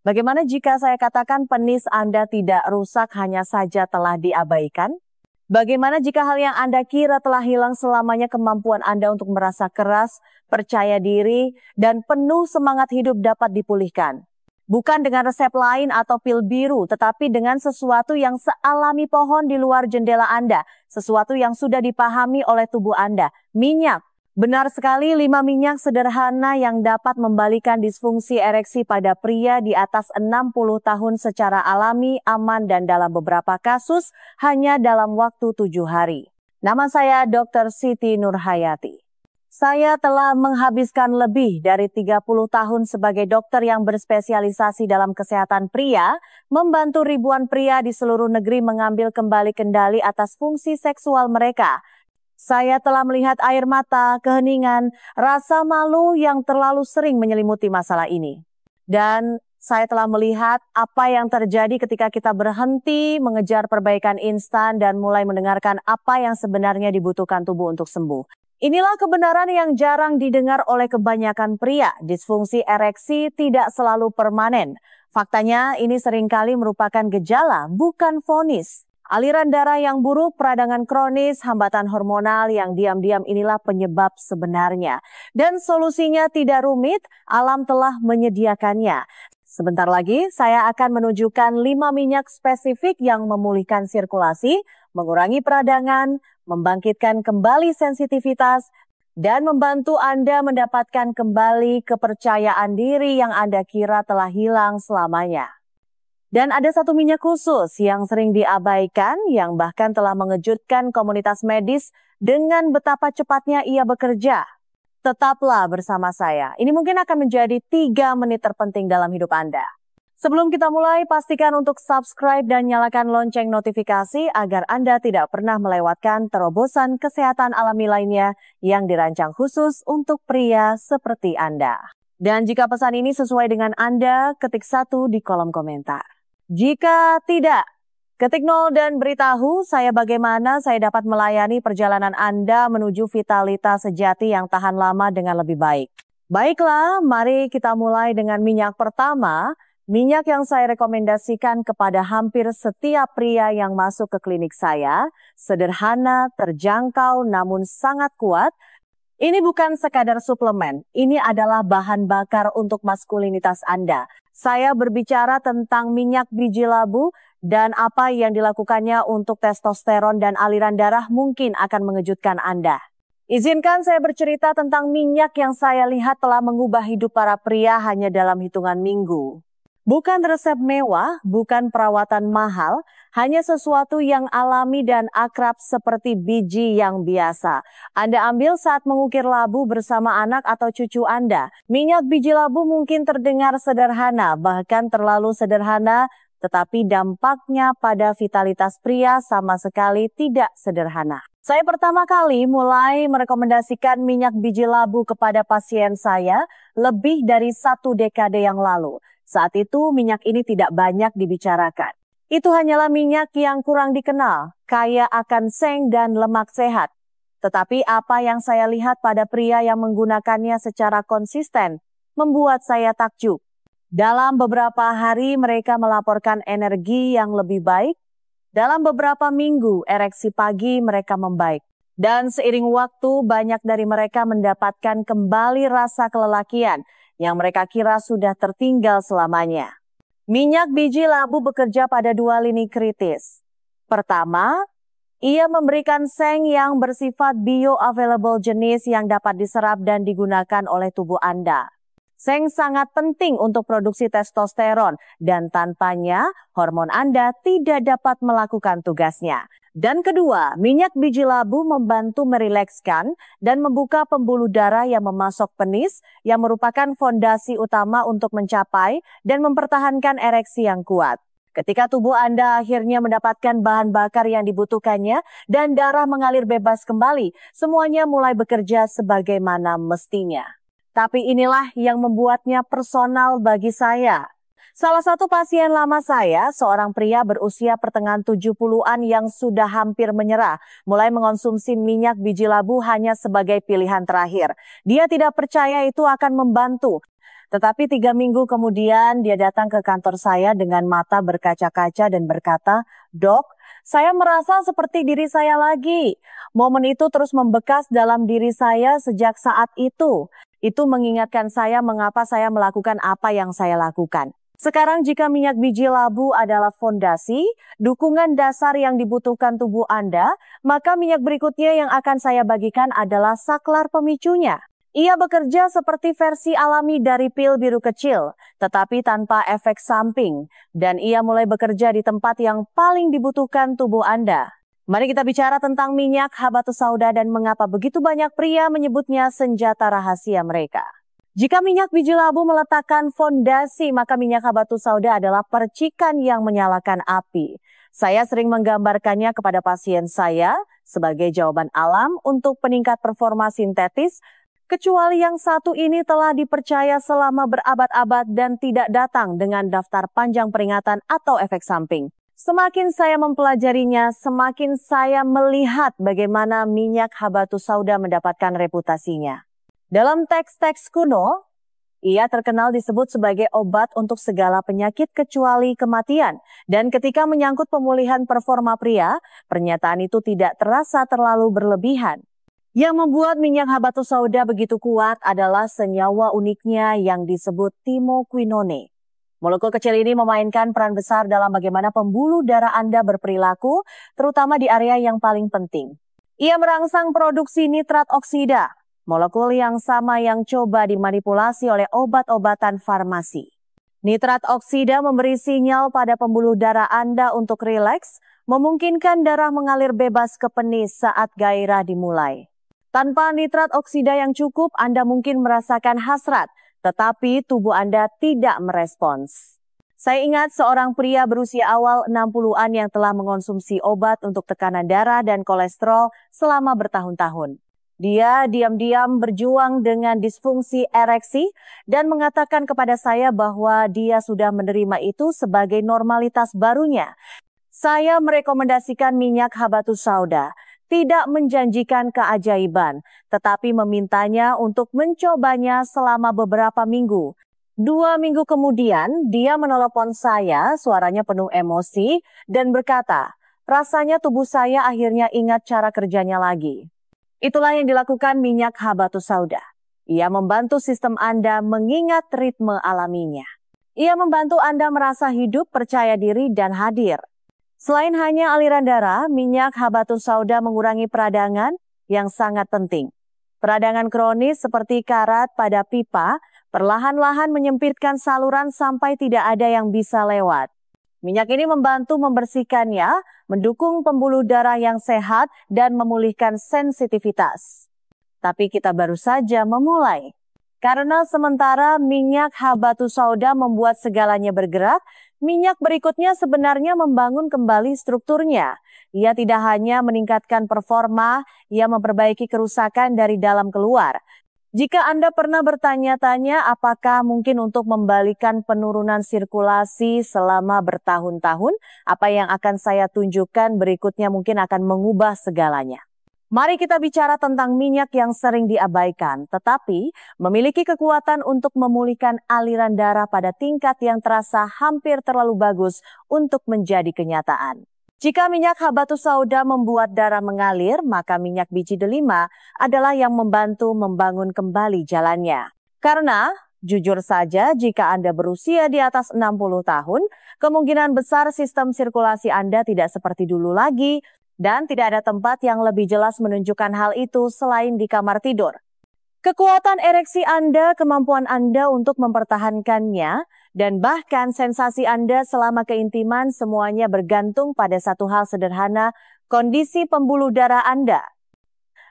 Bagaimana jika saya katakan penis Anda tidak rusak, hanya saja telah diabaikan? Bagaimana jika hal yang Anda kira telah hilang selamanya, kemampuan Anda untuk merasa keras, percaya diri, dan penuh semangat hidup dapat dipulihkan? Bukan dengan resep lain atau pil biru, tetapi dengan sesuatu yang sealami pohon di luar jendela Anda. Sesuatu yang sudah dipahami oleh tubuh Anda. Minyak. Benar sekali, 5 minyak sederhana yang dapat membalikan disfungsi ereksi pada pria di atas 60 tahun secara alami, aman, dan dalam beberapa kasus hanya dalam waktu 7 hari. Nama saya Dr. Siti Nurhayati. Saya telah menghabiskan lebih dari 30 tahun sebagai dokter yang berspesialisasi dalam kesehatan pria, membantu ribuan pria di seluruh negeri mengambil kembali kendali atas fungsi seksual mereka. Saya telah melihat air mata, keheningan, rasa malu yang terlalu sering menyelimuti masalah ini. Dan saya telah melihat apa yang terjadi ketika kita berhenti mengejar perbaikan instan dan mulai mendengarkan apa yang sebenarnya dibutuhkan tubuh untuk sembuh. Inilah kebenaran yang jarang didengar oleh kebanyakan pria. Disfungsi ereksi tidak selalu permanen. Faktanya ini seringkali merupakan gejala, bukan vonis. Aliran darah yang buruk, peradangan kronis, hambatan hormonal yang diam-diam inilah penyebab sebenarnya. Dan solusinya tidak rumit, alam telah menyediakannya. Sebentar lagi saya akan menunjukkan 5 minyak spesifik yang memulihkan sirkulasi, mengurangi peradangan, membangkitkan kembali sensitivitas, dan membantu Anda mendapatkan kembali kepercayaan diri yang Anda kira telah hilang selamanya. Dan ada satu minyak khusus yang sering diabaikan, yang bahkan telah mengejutkan komunitas medis dengan betapa cepatnya ia bekerja. Tetaplah bersama saya. Ini mungkin akan menjadi 3 menit terpenting dalam hidup Anda. Sebelum kita mulai, pastikan untuk subscribe dan nyalakan lonceng notifikasi agar Anda tidak pernah melewatkan terobosan kesehatan alami lainnya yang dirancang khusus untuk pria seperti Anda. Dan jika pesan ini sesuai dengan Anda, ketik 1 di kolom komentar. Jika tidak, ketik 0 dan beritahu saya bagaimana saya dapat melayani perjalanan Anda menuju vitalitas sejati yang tahan lama dengan lebih baik. Baiklah, mari kita mulai dengan minyak pertama. Minyak yang saya rekomendasikan kepada hampir setiap pria yang masuk ke klinik saya. Sederhana, terjangkau, namun sangat kuat. Ini bukan sekadar suplemen, ini adalah bahan bakar untuk maskulinitas Anda. Saya berbicara tentang minyak biji labu dan apa yang dilakukannya untuk testosteron dan aliran darah mungkin akan mengejutkan Anda. Izinkan saya bercerita tentang minyak yang saya lihat telah mengubah hidup para pria hanya dalam hitungan minggu. Bukan resep mewah, bukan perawatan mahal, hanya sesuatu yang alami dan akrab seperti biji yang biasa. Anda ambil saat mengukir labu bersama anak atau cucu Anda. Minyak biji labu mungkin terdengar sederhana, bahkan terlalu sederhana, tetapi dampaknya pada vitalitas pria sama sekali tidak sederhana. Saya pertama kali mulai merekomendasikan minyak biji labu kepada pasien saya lebih dari 1 dekade yang lalu. Saat itu minyak ini tidak banyak dibicarakan. Itu hanyalah minyak yang kurang dikenal, kaya akan seng dan lemak sehat. Tetapi apa yang saya lihat pada pria yang menggunakannya secara konsisten membuat saya takjub. Dalam beberapa hari mereka melaporkan energi yang lebih baik. Dalam beberapa minggu ereksi pagi mereka membaik. Dan seiring waktu banyak dari mereka mendapatkan kembali rasa kelelakian yang mereka kira sudah tertinggal selamanya. Minyak biji labu bekerja pada 2 lini kritis. Pertama, ia memberikan seng yang bersifat bioavailable jenis yang dapat diserap dan digunakan oleh tubuh Anda. Seng sangat penting untuk produksi testosteron dan tanpanya hormon Anda tidak dapat melakukan tugasnya. Dan kedua, minyak biji labu membantu merilekskan dan membuka pembuluh darah yang memasok penis yang merupakan fondasi utama untuk mencapai dan mempertahankan ereksi yang kuat. Ketika tubuh Anda akhirnya mendapatkan bahan bakar yang dibutuhkannya dan darah mengalir bebas kembali, semuanya mulai bekerja sebagaimana mestinya. Tapi inilah yang membuatnya personal bagi saya. Salah satu pasien lama saya, seorang pria berusia pertengahan 70-an yang sudah hampir menyerah, mulai mengonsumsi minyak biji labu hanya sebagai pilihan terakhir. Dia tidak percaya itu akan membantu. Tetapi 3 minggu kemudian dia datang ke kantor saya dengan mata berkaca-kaca dan berkata, "Dok, saya merasa seperti diri saya lagi. Momen itu terus membekas dalam diri saya sejak saat itu. Itu mengingatkan saya mengapa saya melakukan apa yang saya lakukan." Sekarang jika minyak biji labu adalah fondasi, dukungan dasar yang dibutuhkan tubuh Anda, maka minyak berikutnya yang akan saya bagikan adalah saklar pemicunya. Ia bekerja seperti versi alami dari pil biru kecil, tetapi tanpa efek samping, dan ia mulai bekerja di tempat yang paling dibutuhkan tubuh Anda. Mari kita bicara tentang minyak habatus sauda dan mengapa begitu banyak pria menyebutnya senjata rahasia mereka. Jika minyak biji labu meletakkan fondasi, maka minyak habatus sauda adalah percikan yang menyalakan api. Saya sering menggambarkannya kepada pasien saya sebagai jawaban alam untuk peningkat performa sintetis, kecuali yang satu ini telah dipercaya selama berabad-abad dan tidak datang dengan daftar panjang peringatan atau efek samping. Semakin saya mempelajarinya, semakin saya melihat bagaimana minyak habatus sauda mendapatkan reputasinya. Dalam teks-teks kuno, ia terkenal disebut sebagai obat untuk segala penyakit kecuali kematian. Dan ketika menyangkut pemulihan performa pria, pernyataan itu tidak terasa terlalu berlebihan. Yang membuat minyak habatus sauda begitu kuat adalah senyawa uniknya yang disebut timoquinone. Molekul kecil ini memainkan peran besar dalam bagaimana pembuluh darah Anda berperilaku, terutama di area yang paling penting. Ia merangsang produksi nitrat oksida, molekul yang sama yang coba dimanipulasi oleh obat-obatan farmasi. Nitrat oksida memberi sinyal pada pembuluh darah Anda untuk rileks, memungkinkan darah mengalir bebas ke penis saat gairah dimulai. Tanpa nitrat oksida yang cukup, Anda mungkin merasakan hasrat, tetapi tubuh Anda tidak merespons. Saya ingat seorang pria berusia awal 60-an yang telah mengonsumsi obat untuk tekanan darah dan kolesterol selama bertahun-tahun. Dia diam-diam berjuang dengan disfungsi ereksi dan mengatakan kepada saya bahwa dia sudah menerima itu sebagai normalitas barunya. Saya merekomendasikan minyak habatus sauda. Tidak menjanjikan keajaiban, tetapi memintanya untuk mencobanya selama beberapa minggu. 2 minggu kemudian, dia menelepon saya, suaranya penuh emosi, dan berkata, "Rasanya tubuh saya akhirnya ingat cara kerjanya lagi." Itulah yang dilakukan minyak habatus sauda. Ia membantu sistem Anda mengingat ritme alaminya. Ia membantu Anda merasa hidup, percaya diri, dan hadir. Selain hanya aliran darah, minyak habatus sauda mengurangi peradangan yang sangat penting. Peradangan kronis seperti karat pada pipa perlahan-lahan menyempitkan saluran sampai tidak ada yang bisa lewat. Minyak ini membantu membersihkannya, mendukung pembuluh darah yang sehat, dan memulihkan sensitivitas. Tapi kita baru saja memulai. Karena sementara minyak habatus sauda membuat segalanya bergerak, minyak berikutnya sebenarnya membangun kembali strukturnya. Ia tidak hanya meningkatkan performa, ia memperbaiki kerusakan dari dalam keluar. Jika Anda pernah bertanya-tanya apakah mungkin untuk membalikan penurunan sirkulasi selama bertahun-tahun, apa yang akan saya tunjukkan berikutnya mungkin akan mengubah segalanya. Mari kita bicara tentang minyak yang sering diabaikan, tetapi memiliki kekuatan untuk memulihkan aliran darah pada tingkat yang terasa hampir terlalu bagus untuk menjadi kenyataan. Jika minyak habatus sauda membuat darah mengalir, maka minyak biji delima adalah yang membantu membangun kembali jalannya. Karena, jujur saja, jika Anda berusia di atas 60 tahun, kemungkinan besar sistem sirkulasi Anda tidak seperti dulu lagi, dan tidak ada tempat yang lebih jelas menunjukkan hal itu selain di kamar tidur. Kekuatan ereksi Anda, kemampuan Anda untuk mempertahankannya, dan bahkan sensasi Anda selama keintiman semuanya bergantung pada satu hal sederhana, kondisi pembuluh darah Anda.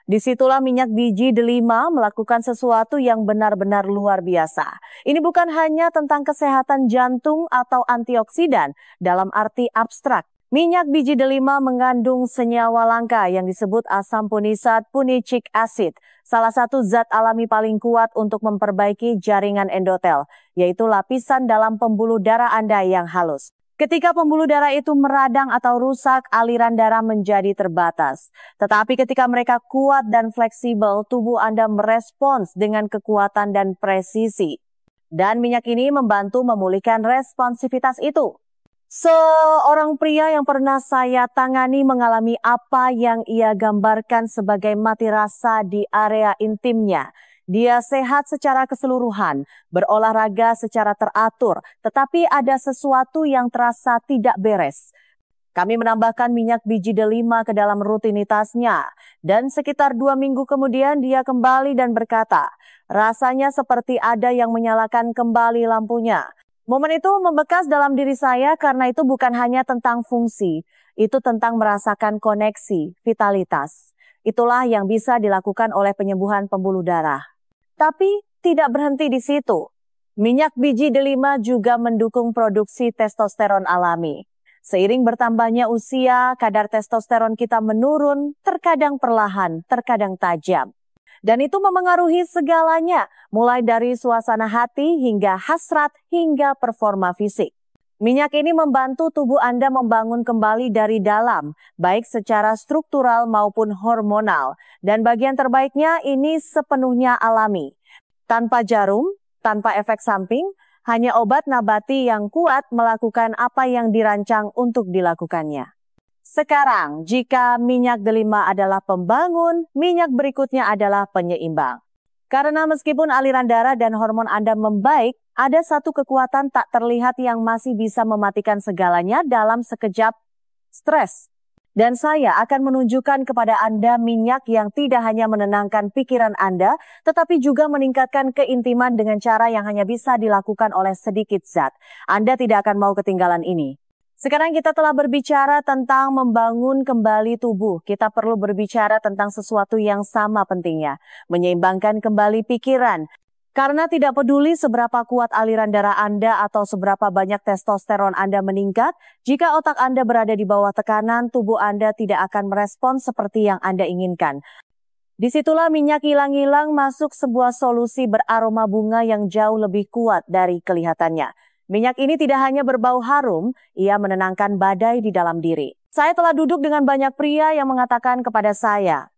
Disitulah minyak biji delima melakukan sesuatu yang benar-benar luar biasa. Ini bukan hanya tentang kesehatan jantung atau antioksidan dalam arti abstrak. Minyak biji delima mengandung senyawa langka yang disebut asam punisat punicic acid, salah satu zat alami paling kuat untuk memperbaiki jaringan endotel, yaitu lapisan dalam pembuluh darah Anda yang halus. Ketika pembuluh darah itu meradang atau rusak, aliran darah menjadi terbatas. Tetapi ketika mereka kuat dan fleksibel, tubuh Anda merespons dengan kekuatan dan presisi. Dan minyak ini membantu memulihkan responsivitas itu. Seorang pria yang pernah saya tangani mengalami apa yang ia gambarkan sebagai mati rasa di area intimnya. Dia sehat secara keseluruhan, berolahraga secara teratur, tetapi ada sesuatu yang terasa tidak beres. Kami menambahkan minyak biji delima ke dalam rutinitasnya, dan sekitar 2 minggu kemudian dia kembali dan berkata, rasanya seperti ada yang menyalakan kembali lampunya. Momen itu membekas dalam diri saya karena itu bukan hanya tentang fungsi, itu tentang merasakan koneksi, vitalitas. Itulah yang bisa dilakukan oleh penyembuhan pembuluh darah. Tapi tidak berhenti di situ. Minyak biji delima juga mendukung produksi testosteron alami. Seiring bertambahnya usia, kadar testosteron kita menurun, terkadang perlahan, terkadang tajam. Dan itu memengaruhi segalanya, mulai dari suasana hati hingga hasrat hingga performa fisik. Minyak ini membantu tubuh Anda membangun kembali dari dalam, baik secara struktural maupun hormonal. Dan bagian terbaiknya ini sepenuhnya alami. Tanpa jarum, tanpa efek samping, hanya obat nabati yang kuat melakukan apa yang dirancang untuk dilakukannya. Sekarang, jika minyak delima adalah pembangun, minyak berikutnya adalah penyeimbang. Karena meskipun aliran darah dan hormon Anda membaik, ada satu kekuatan tak terlihat yang masih bisa mematikan segalanya dalam sekejap stres. Dan saya akan menunjukkan kepada Anda minyak yang tidak hanya menenangkan pikiran Anda, tetapi juga meningkatkan keintiman dengan cara yang hanya bisa dilakukan oleh sedikit zat. Anda tidak akan mau ketinggalan ini. Sekarang kita telah berbicara tentang membangun kembali tubuh. Kita perlu berbicara tentang sesuatu yang sama pentingnya, menyeimbangkan kembali pikiran. Karena tidak peduli seberapa kuat aliran darah Anda atau seberapa banyak testosteron Anda meningkat, jika otak Anda berada di bawah tekanan, tubuh Anda tidak akan merespon seperti yang Anda inginkan. Disitulah minyak ilang-ilang masuk sebuah solusi beraroma bunga yang jauh lebih kuat dari kelihatannya. Minyak ini tidak hanya berbau harum, ia menenangkan badai di dalam diri. Saya telah duduk dengan banyak pria yang mengatakan kepada saya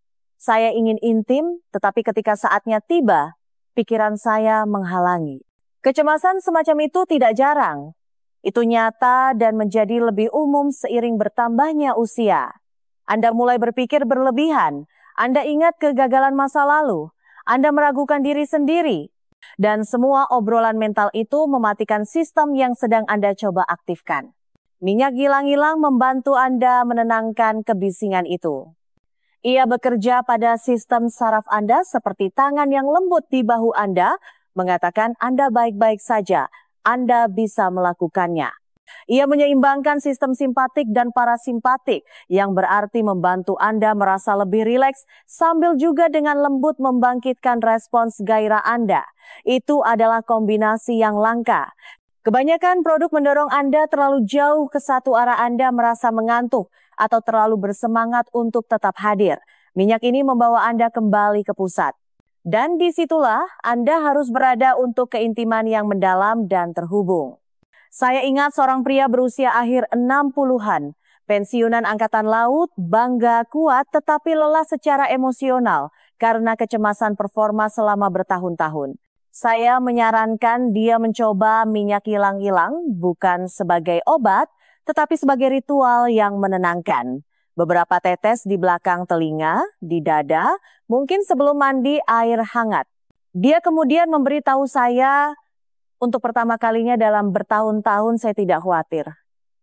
ingin intim, tetapi ketika saatnya tiba, pikiran saya menghalangi. Kecemasan semacam itu tidak jarang. Itu nyata dan menjadi lebih umum seiring bertambahnya usia. Anda mulai berpikir berlebihan, Anda ingat kegagalan masa lalu, Anda meragukan diri sendiri. Dan semua obrolan mental itu mematikan sistem yang sedang Anda coba aktifkan. Minyak ilang-ilang membantu Anda menenangkan kebisingan itu. Ia bekerja pada sistem saraf Anda seperti tangan yang lembut di bahu Anda, mengatakan Anda baik-baik saja, Anda bisa melakukannya. Ia menyeimbangkan sistem simpatik dan parasimpatik yang berarti membantu Anda merasa lebih rileks sambil juga dengan lembut membangkitkan respons gairah Anda. Itu adalah kombinasi yang langka. Kebanyakan produk mendorong Anda terlalu jauh ke satu arah Anda merasa mengantuk atau terlalu bersemangat untuk tetap hadir. Minyak ini membawa Anda kembali ke pusat. Dan disitulah Anda harus berada untuk keintiman yang mendalam dan terhubung. Saya ingat seorang pria berusia akhir 60-an, pensiunan angkatan laut, bangga kuat tetapi lelah secara emosional karena kecemasan performa selama bertahun-tahun. Saya menyarankan dia mencoba minyak ilang-ilang bukan sebagai obat, tetapi sebagai ritual yang menenangkan. Beberapa tetes di belakang telinga, di dada, mungkin sebelum mandi air hangat. Dia kemudian memberitahu saya, untuk pertama kalinya dalam bertahun-tahun saya tidak khawatir.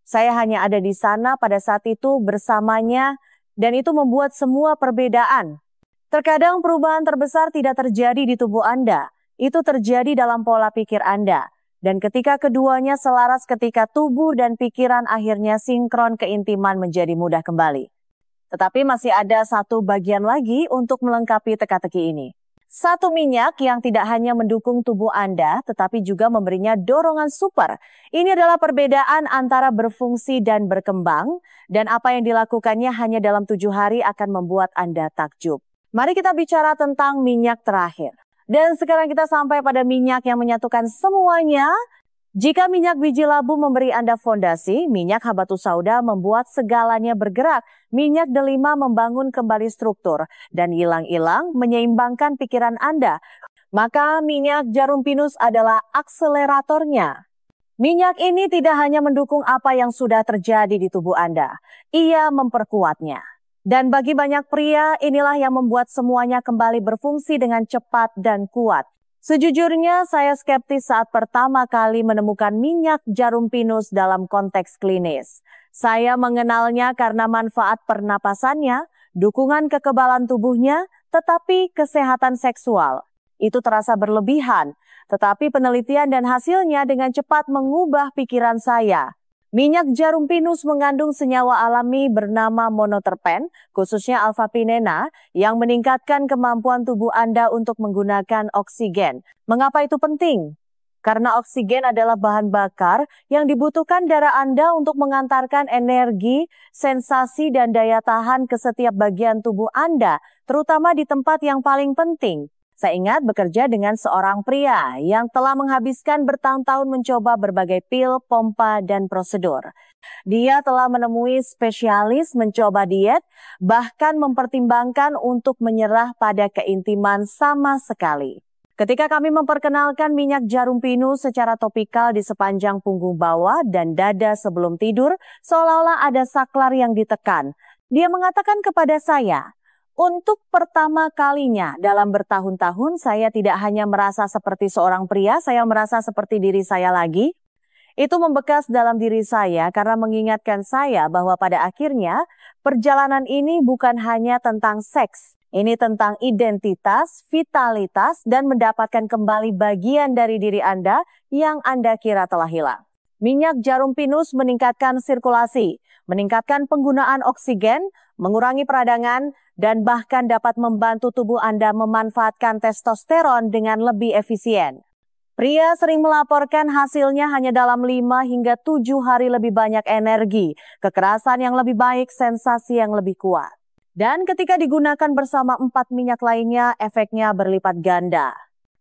Saya hanya ada di sana pada saat itu bersamanya dan itu membuat semua perbedaan. Terkadang perubahan terbesar tidak terjadi di tubuh Anda. Itu terjadi dalam pola pikir Anda. Dan ketika keduanya selaras ketika tubuh dan pikiran akhirnya sinkron keintiman menjadi mudah kembali. Tetapi masih ada satu bagian lagi untuk melengkapi teka-teki ini. Satu minyak yang tidak hanya mendukung tubuh Anda, tetapi juga memberinya dorongan super. Ini adalah perbedaan antara berfungsi dan berkembang, dan apa yang dilakukannya hanya dalam 7 hari akan membuat Anda takjub. Mari kita bicara tentang minyak terakhir. Dan sekarang kita sampai pada minyak yang menyatukan semuanya. Jika minyak biji labu memberi Anda fondasi, minyak habatus sauda membuat segalanya bergerak. Minyak delima membangun kembali struktur dan ilang-ilang menyeimbangkan pikiran Anda. maka minyak jarum pinus adalah akseleratornya. Minyak ini tidak hanya mendukung apa yang sudah terjadi di tubuh Anda, ia memperkuatnya. Dan bagi banyak pria, inilah yang membuat semuanya kembali berfungsi dengan cepat dan kuat. Sejujurnya, saya skeptis saat pertama kali menemukan minyak jarum pinus dalam konteks klinis. Saya mengenalnya karena manfaat pernapasannya, dukungan kekebalan tubuhnya, tetapi kesehatan seksual. Itu terasa berlebihan, tetapi penelitian dan hasilnya dengan cepat mengubah pikiran saya. Minyak jarum pinus mengandung senyawa alami bernama monoterpen, khususnya alpha-pinena, yang meningkatkan kemampuan tubuh Anda untuk menggunakan oksigen. Mengapa itu penting? Karena oksigen adalah bahan bakar yang dibutuhkan darah Anda untuk mengantarkan energi, sensasi, dan daya tahan ke setiap bagian tubuh Anda, terutama di tempat yang paling penting. Saya ingat bekerja dengan seorang pria yang telah menghabiskan bertahun-tahun mencoba berbagai pil, pompa, dan prosedur. Dia telah menemui spesialis mencoba diet, bahkan mempertimbangkan untuk menyerah pada keintiman sama sekali. Ketika kami memperkenalkan minyak jarum pinus secara topikal di sepanjang punggung bawah dan dada sebelum tidur, seolah-olah ada saklar yang ditekan. Dia mengatakan kepada saya, untuk pertama kalinya dalam bertahun-tahun saya tidak hanya merasa seperti seorang pria, saya merasa seperti diri saya lagi. Itu membekas dalam diri saya karena mengingatkan saya bahwa pada akhirnya perjalanan ini bukan hanya tentang seks. Ini tentang identitas, vitalitas, dan mendapatkan kembali bagian dari diri Anda yang Anda kira telah hilang. Minyak jarum pinus meningkatkan sirkulasi, meningkatkan penggunaan oksigen, mengurangi peradangan, dan bahkan dapat membantu tubuh Anda memanfaatkan testosteron dengan lebih efisien. Pria sering melaporkan hasilnya hanya dalam 5 hingga 7 hari lebih banyak energi, kekerasan yang lebih baik, sensasi yang lebih kuat. Dan ketika digunakan bersama 4 minyak lainnya, efeknya berlipat ganda.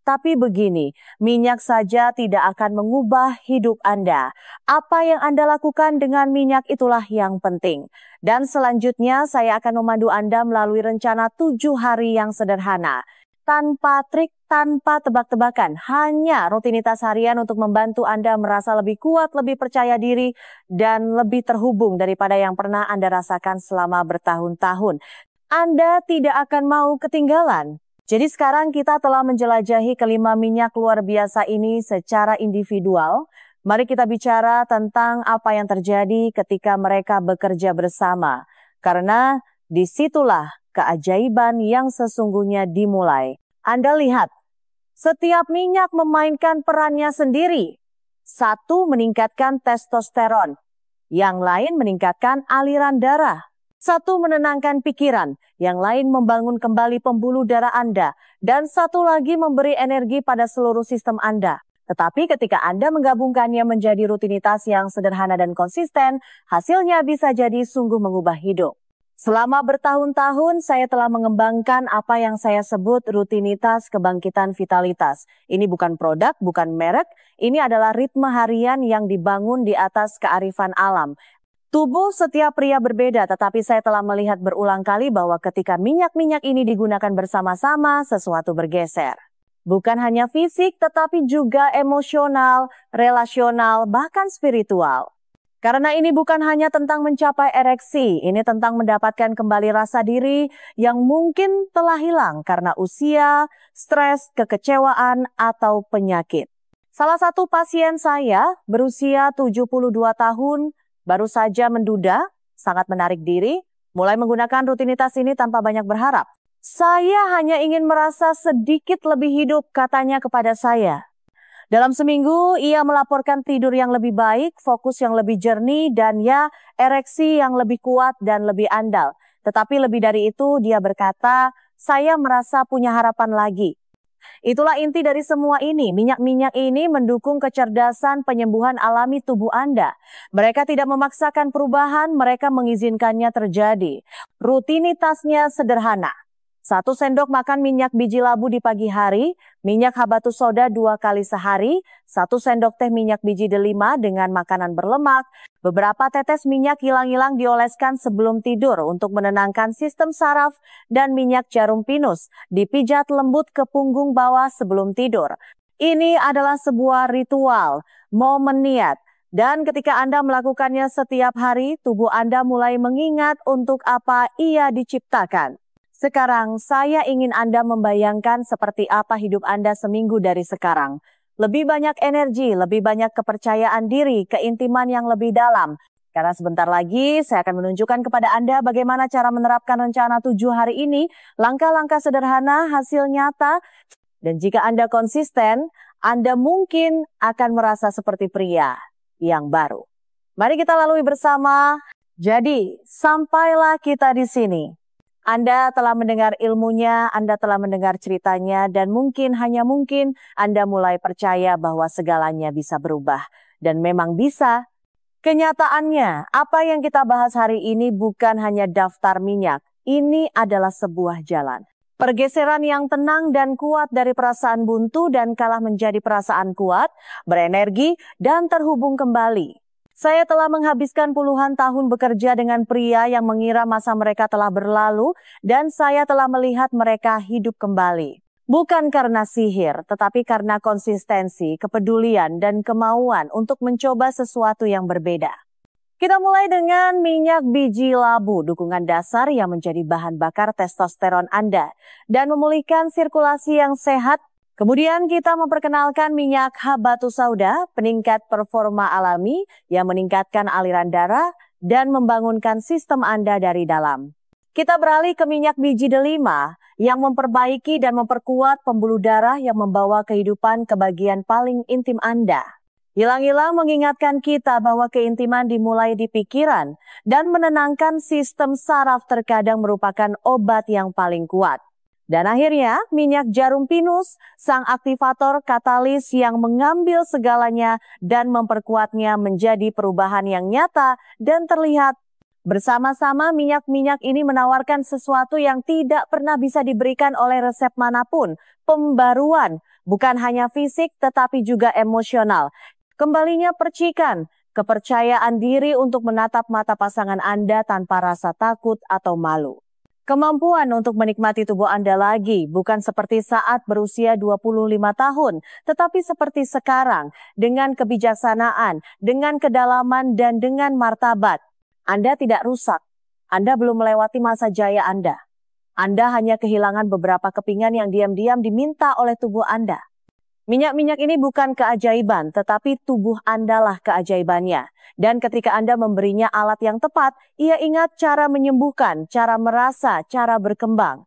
Tapi begini, minyak saja tidak akan mengubah hidup Anda. Apa yang Anda lakukan dengan minyak itulah yang penting. Dan selanjutnya saya akan memandu Anda melalui rencana 7 hari yang sederhana. Tanpa trik, tanpa tebak-tebakan, hanya rutinitas harian untuk membantu Anda merasa lebih kuat, lebih percaya diri, dan lebih terhubung daripada yang pernah Anda rasakan selama bertahun-tahun. Anda tidak akan mau ketinggalan. Jadi sekarang kita telah menjelajahi kelima minyak luar biasa ini secara individual. Mari kita bicara tentang apa yang terjadi ketika mereka bekerja bersama. Karena disitulah keajaiban yang sesungguhnya dimulai. Anda lihat, setiap minyak memainkan perannya sendiri. Satu meningkatkan testosteron, yang lain meningkatkan aliran darah. Satu menenangkan pikiran, yang lain membangun kembali pembuluh darah Anda, dan satu lagi memberi energi pada seluruh sistem Anda. Tetapi ketika Anda menggabungkannya menjadi rutinitas yang sederhana dan konsisten, hasilnya bisa jadi sungguh mengubah hidup. Selama bertahun-tahun saya telah mengembangkan apa yang saya sebut rutinitas kebangkitan vitalitas. Ini bukan produk, bukan merek, ini adalah ritme harian yang dibangun di atas kearifan alam. Tubuh setiap pria berbeda, tetapi saya telah melihat berulang kali bahwa ketika minyak-minyak ini digunakan bersama-sama, sesuatu bergeser. Bukan hanya fisik, tetapi juga emosional, relasional, bahkan spiritual. Karena ini bukan hanya tentang mencapai ereksi, ini tentang mendapatkan kembali rasa diri yang mungkin telah hilang karena usia, stres, kekecewaan, atau penyakit. Salah satu pasien saya berusia 72 tahun, baru saja menduda, sangat menarik diri, mulai menggunakan rutinitas ini tanpa banyak berharap. Saya hanya ingin merasa sedikit lebih hidup, katanya kepada saya. Dalam seminggu, ia melaporkan tidur yang lebih baik, fokus yang lebih jernih, dan ya, ereksi yang lebih kuat dan lebih andal. Tetapi lebih dari itu, dia berkata, saya merasa punya harapan lagi. Itulah inti dari semua ini. Minyak-minyak ini mendukung kecerdasan penyembuhan alami tubuh Anda. Mereka tidak memaksakan perubahan, mereka mengizinkannya terjadi. Rutinitasnya sederhana. 1 sendok makan minyak biji labu di pagi hari, minyak habatus soda 2 kali sehari, 1 sendok teh minyak biji delima dengan makanan berlemak, beberapa tetes minyak ilang-ilang dioleskan sebelum tidur untuk menenangkan sistem saraf, dan minyak jarum pinus dipijat lembut ke punggung bawah sebelum tidur. Ini adalah sebuah ritual, momen niat, dan ketika Anda melakukannya setiap hari, tubuh Anda mulai mengingat untuk apa ia diciptakan. Sekarang saya ingin Anda membayangkan seperti apa hidup Anda seminggu dari sekarang. Lebih banyak energi, lebih banyak kepercayaan diri, keintiman yang lebih dalam. Karena sebentar lagi saya akan menunjukkan kepada Anda bagaimana cara menerapkan rencana 7 hari ini, langkah-langkah sederhana, hasil nyata. Dan jika Anda konsisten, Anda mungkin akan merasa seperti pria yang baru. Mari kita lalui bersama. Jadi, sampailah kita di sini. Anda telah mendengar ilmunya, Anda telah mendengar ceritanya, dan mungkin, hanya mungkin, Anda mulai percaya bahwa segalanya bisa berubah. Dan memang bisa. Kenyataannya, apa yang kita bahas hari ini bukan hanya daftar minyak. Ini adalah sebuah jalan. Pergeseran yang tenang dan kuat dari perasaan buntu dan kalah menjadi perasaan kuat, berenergi, dan terhubung kembali. Saya telah menghabiskan puluhan tahun bekerja dengan pria yang mengira masa mereka telah berlalu, dan saya telah melihat mereka hidup kembali. Bukan karena sihir, tetapi karena konsistensi, kepedulian, dan kemauan untuk mencoba sesuatu yang berbeda. Kita mulai dengan minyak biji labu, dukungan dasar yang menjadi bahan bakar testosteron Anda, dan memulihkan sirkulasi yang sehat. Kemudian kita memperkenalkan minyak habatus sauda, peningkat performa alami yang meningkatkan aliran darah dan membangunkan sistem Anda dari dalam. Kita beralih ke minyak biji delima yang memperbaiki dan memperkuat pembuluh darah yang membawa kehidupan ke bagian paling intim Anda. Ilang-ilang mengingatkan kita bahwa keintiman dimulai di pikiran dan menenangkan sistem saraf terkadang merupakan obat yang paling kuat. Dan akhirnya, minyak jarum pinus, sang aktivator katalis yang mengambil segalanya dan memperkuatnya menjadi perubahan yang nyata dan terlihat. Bersama-sama minyak-minyak ini menawarkan sesuatu yang tidak pernah bisa diberikan oleh resep manapun, pembaruan, bukan hanya fisik tetapi juga emosional. Kembalinya percikan, kepercayaan diri untuk menatap mata pasangan Anda tanpa rasa takut atau malu. Kemampuan untuk menikmati tubuh Anda lagi bukan seperti saat berusia 25 tahun, tetapi seperti sekarang dengan kebijaksanaan, dengan kedalaman dan dengan martabat. Anda tidak rusak. Anda belum melewati masa jaya Anda. Anda hanya kehilangan beberapa kepingan yang diam-diam diminta oleh tubuh Anda. Minyak-minyak ini bukan keajaiban, tetapi tubuh Anda lah keajaibannya. Dan ketika Anda memberinya alat yang tepat, ia ingat cara menyembuhkan, cara merasa, cara berkembang.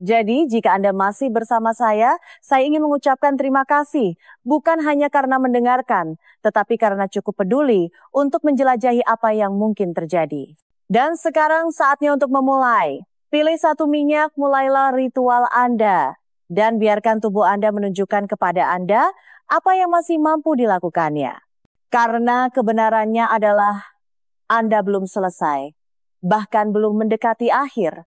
Jadi, jika Anda masih bersama saya ingin mengucapkan terima kasih, bukan hanya karena mendengarkan, tetapi karena cukup peduli untuk menjelajahi apa yang mungkin terjadi. Dan sekarang saatnya untuk memulai. Pilih satu minyak, mulailah ritual Anda. Dan biarkan tubuh Anda menunjukkan kepada Anda apa yang masih mampu dilakukannya. Karena kebenarannya adalah Anda belum selesai, bahkan belum mendekati akhir.